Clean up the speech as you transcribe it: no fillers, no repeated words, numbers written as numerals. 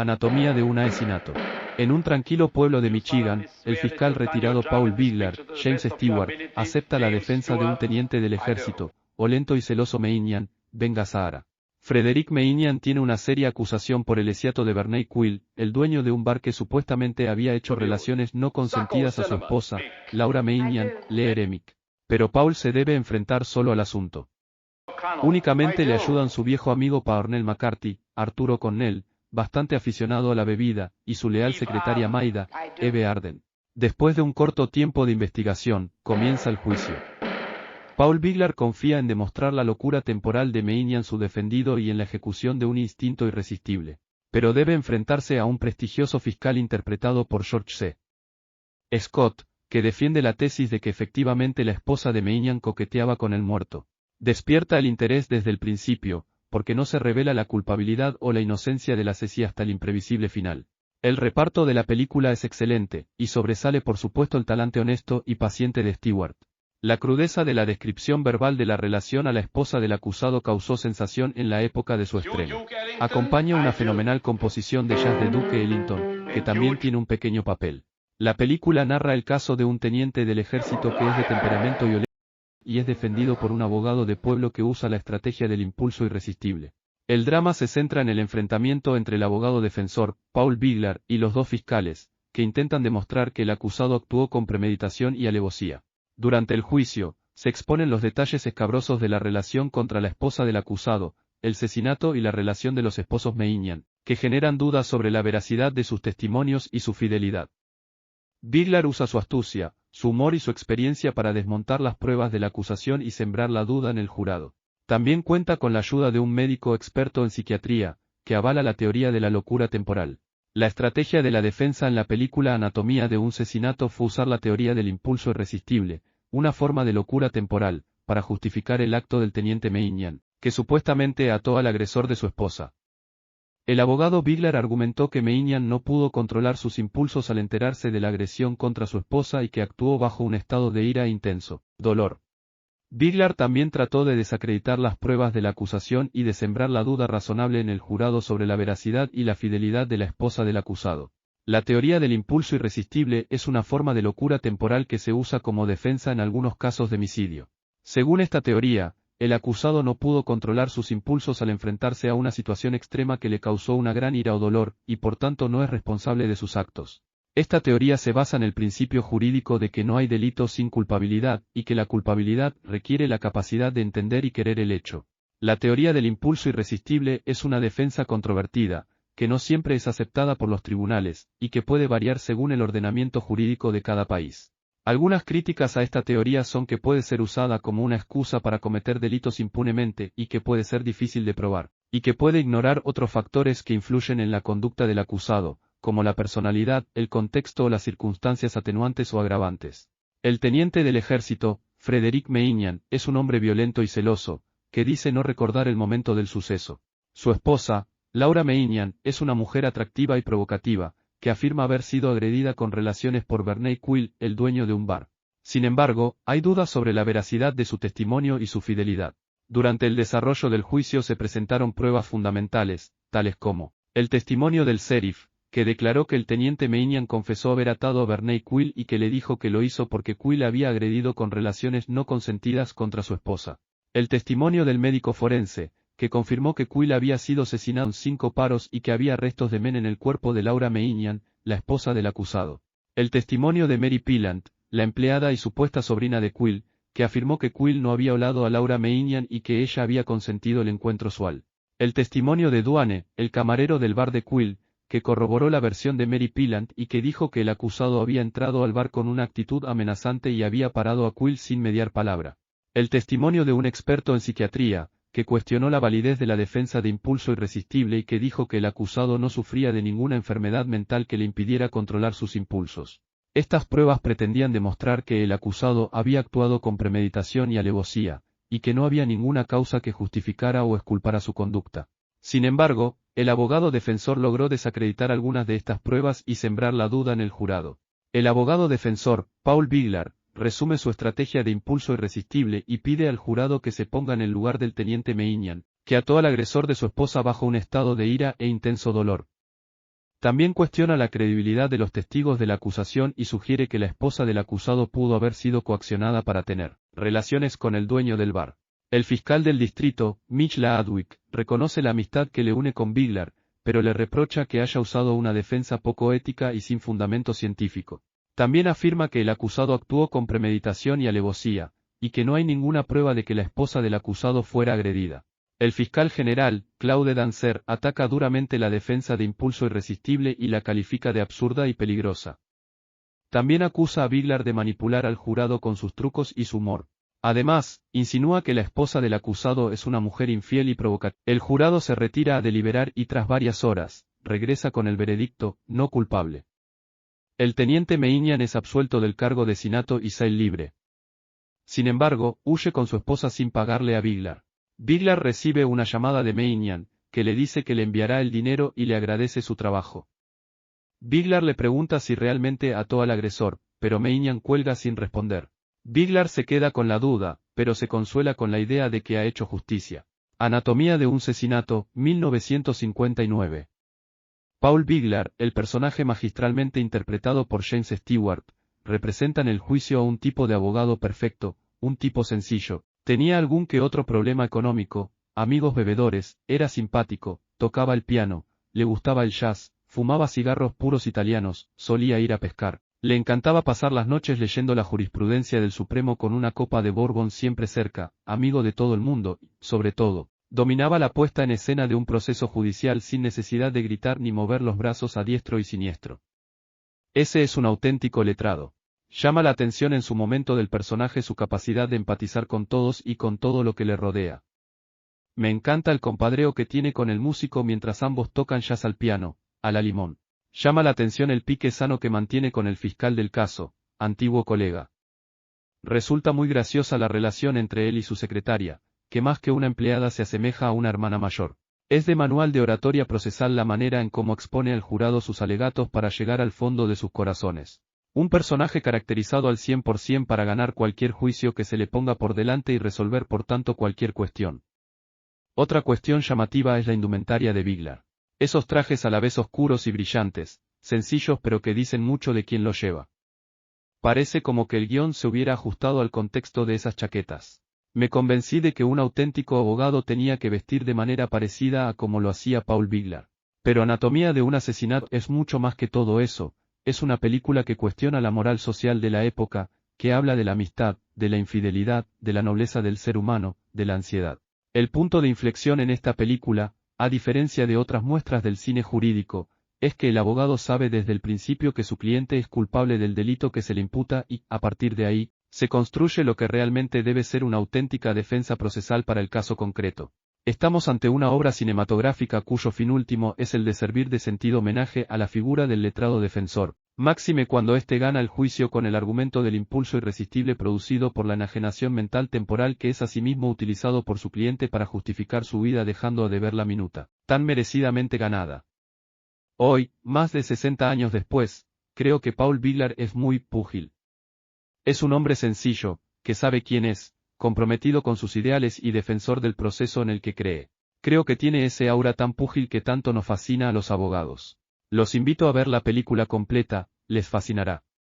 Anatomía de un asesinato. En un tranquilo pueblo de Michigan, el fiscal retirado Paul Bigler, James Stewart, acepta la defensa de un teniente del ejército, olento y celoso Meinian, Ben Gazzara. Frederick Meinian tiene una seria acusación por el asesinato de Bernie Quill, el dueño de un bar que supuestamente había hecho relaciones no consentidas a su esposa, Laura Meinian, Lee Remick. Pero Paul se debe enfrentar solo al asunto. Únicamente le ayudan su viejo amigo Parnell McCarthy, Arturo Connell, bastante aficionado a la bebida, y su leal secretaria Maida, Eve Arden. Después de un corto tiempo de investigación, comienza el juicio. Paul Bigler confía en demostrar la locura temporal de Meinian su defendido y en la ejecución de un instinto irresistible. Pero debe enfrentarse a un prestigioso fiscal interpretado por George C. Scott, que defiende la tesis de que efectivamente la esposa de Meinian coqueteaba con el muerto. Despierta el interés desde el principio, porque no se revela la culpabilidad o la inocencia del asesino hasta el imprevisible final. El reparto de la película es excelente, y sobresale por supuesto el talante honesto y paciente de Stewart. La crudeza de la descripción verbal de la relación a la esposa del acusado causó sensación en la época de su estreno. Acompaña una fenomenal composición de jazz de Duke Ellington, que también tiene un pequeño papel. La película narra el caso de un teniente del ejército que es de temperamento violento y es defendido por un abogado de pueblo que usa la estrategia del impulso irresistible. El drama se centra en el enfrentamiento entre el abogado defensor, Paul Bigler, y los dos fiscales, que intentan demostrar que el acusado actuó con premeditación y alevosía. Durante el juicio, se exponen los detalles escabrosos de la relación contra la esposa del acusado, el asesinato y la relación de los esposos Meinian, que generan dudas sobre la veracidad de sus testimonios y su fidelidad. Bigler usa su astucia, su humor y su experiencia para desmontar las pruebas de la acusación y sembrar la duda en el jurado. También cuenta con la ayuda de un médico experto en psiquiatría, que avala la teoría de la locura temporal. La estrategia de la defensa en la película Anatomía de un asesinato fue usar la teoría del impulso irresistible, una forma de locura temporal, para justificar el acto del teniente Meinian, que supuestamente ató al agresor de su esposa. El abogado Bigler argumentó que Meinian no pudo controlar sus impulsos al enterarse de la agresión contra su esposa y que actuó bajo un estado de ira e intenso dolor. Bigler también trató de desacreditar las pruebas de la acusación y de sembrar la duda razonable en el jurado sobre la veracidad y la fidelidad de la esposa del acusado. La teoría del impulso irresistible es una forma de locura temporal que se usa como defensa en algunos casos de homicidio. Según esta teoría, el acusado no pudo controlar sus impulsos al enfrentarse a una situación extrema que le causó una gran ira o dolor, y por tanto no es responsable de sus actos. Esta teoría se basa en el principio jurídico de que no hay delito sin culpabilidad, y que la culpabilidad requiere la capacidad de entender y querer el hecho. La teoría del impulso irresistible es una defensa controvertida, que no siempre es aceptada por los tribunales, y que puede variar según el ordenamiento jurídico de cada país. Algunas críticas a esta teoría son que puede ser usada como una excusa para cometer delitos impunemente y que puede ser difícil de probar, y que puede ignorar otros factores que influyen en la conducta del acusado, como la personalidad, el contexto o las circunstancias atenuantes o agravantes. El teniente del ejército, Frederick Meinian, es un hombre violento y celoso, que dice no recordar el momento del suceso. Su esposa, Laura Meinian, es una mujer atractiva y provocativa, que afirma haber sido agredida con relaciones por Bernie Quill, el dueño de un bar. Sin embargo, hay dudas sobre la veracidad de su testimonio y su fidelidad. Durante el desarrollo del juicio se presentaron pruebas fundamentales, tales como el testimonio del sheriff, que declaró que el teniente Meinian confesó haber atado a Bernie Quill y que le dijo que lo hizo porque Quill había agredido con relaciones no consentidas contra su esposa. El testimonio del médico forense, que confirmó que Quill había sido asesinado en 5 paros y que había restos de men en el cuerpo de Laura Meinian, la esposa del acusado. El testimonio de Mary Pillant, la empleada y supuesta sobrina de Quill, que afirmó que Quill no había violado a Laura Meinian y que ella había consentido el encuentro sexual. El testimonio de Duane, el camarero del bar de Quill, que corroboró la versión de Mary Pillant y que dijo que el acusado había entrado al bar con una actitud amenazante y había parado a Quill sin mediar palabra. El testimonio de un experto en psiquiatría, que cuestionó la validez de la defensa de impulso irresistible y que dijo que el acusado no sufría de ninguna enfermedad mental que le impidiera controlar sus impulsos. Estas pruebas pretendían demostrar que el acusado había actuado con premeditación y alevosía, y que no había ninguna causa que justificara o exculpara su conducta. Sin embargo, el abogado defensor logró desacreditar algunas de estas pruebas y sembrar la duda en el jurado. El abogado defensor, Paul Bigler, resume su estrategia de impulso irresistible y pide al jurado que se ponga en el lugar del teniente Meinian, que ató al agresor de su esposa bajo un estado de ira e intenso dolor. También cuestiona la credibilidad de los testigos de la acusación y sugiere que la esposa del acusado pudo haber sido coaccionada para tener relaciones con el dueño del bar. El fiscal del distrito, Mitch Laadwick, reconoce la amistad que le une con Biglar, pero le reprocha que haya usado una defensa poco ética y sin fundamento científico. También afirma que el acusado actuó con premeditación y alevosía, y que no hay ninguna prueba de que la esposa del acusado fuera agredida. El fiscal general, Claude Dancer, ataca duramente la defensa de impulso irresistible y la califica de absurda y peligrosa. También acusa a Biglar de manipular al jurado con sus trucos y su humor. Además, insinúa que la esposa del acusado es una mujer infiel y provocativa. El jurado se retira a deliberar y tras varias horas, regresa con el veredicto, no culpable. El teniente Meiñan es absuelto del cargo de asesinato y sale libre. Sin embargo, huye con su esposa sin pagarle a Biglar. Biglar recibe una llamada de Meiñan, que le dice que le enviará el dinero y le agradece su trabajo. Biglar le pregunta si realmente ató al agresor, pero Meiñan cuelga sin responder. Biglar se queda con la duda, pero se consuela con la idea de que ha hecho justicia. Anatomía de un asesinato, 1959. Paul Biglar, el personaje magistralmente interpretado por James Stewart, representa en el juicio a un tipo de abogado perfecto, un tipo sencillo. Tenía algún que otro problema económico, amigos bebedores, era simpático, tocaba el piano, le gustaba el jazz, fumaba cigarros puros italianos, solía ir a pescar, le encantaba pasar las noches leyendo la jurisprudencia del Supremo con una copa de Bourbon siempre cerca, amigo de todo el mundo, y, sobre todo, dominaba la puesta en escena de un proceso judicial sin necesidad de gritar ni mover los brazos a diestro y siniestro. Ese es un auténtico letrado. Llama la atención en su momento del personaje su capacidad de empatizar con todos y con todo lo que le rodea. Me encanta el compadreo que tiene con el músico mientras ambos tocan jazz al piano, a la limón. Llama la atención el pique sano que mantiene con el fiscal del caso, antiguo colega. Resulta muy graciosa la relación entre él y su secretaria, que más que una empleada se asemeja a una hermana mayor. Es de manual de oratoria procesal la manera en cómo expone al jurado sus alegatos para llegar al fondo de sus corazones. Un personaje caracterizado al 100% para ganar cualquier juicio que se le ponga por delante y resolver por tanto cualquier cuestión. Otra cuestión llamativa es la indumentaria de Biglar. Esos trajes a la vez oscuros y brillantes, sencillos pero que dicen mucho de quien los lleva. Parece como que el guión se hubiera ajustado al contexto de esas chaquetas. Me convencí de que un auténtico abogado tenía que vestir de manera parecida a como lo hacía Paul Biglar. Pero Anatomía de un asesinato es mucho más que todo eso. Es una película que cuestiona la moral social de la época, que habla de la amistad, de la infidelidad, de la nobleza del ser humano, de la ansiedad. El punto de inflexión en esta película, a diferencia de otras muestras del cine jurídico, es que el abogado sabe desde el principio que su cliente es culpable del delito que se le imputa y, a partir de ahí, se construye lo que realmente debe ser una auténtica defensa procesal para el caso concreto. Estamos ante una obra cinematográfica cuyo fin último es el de servir de sentido homenaje a la figura del letrado defensor, máxime cuando éste gana el juicio con el argumento del impulso irresistible producido por la enajenación mental temporal que es asimismo utilizado por su cliente para justificar su vida dejando a deber la minuta, tan merecidamente ganada. Hoy, más de 60 años después, creo que Paul Biglar es muy púgil. Es un hombre sencillo, que sabe quién es, comprometido con sus ideales y defensor del proceso en el que cree. Creo que tiene ese aura tan púgil que tanto nos fascina a los abogados. Los invito a ver la película completa, les fascinará.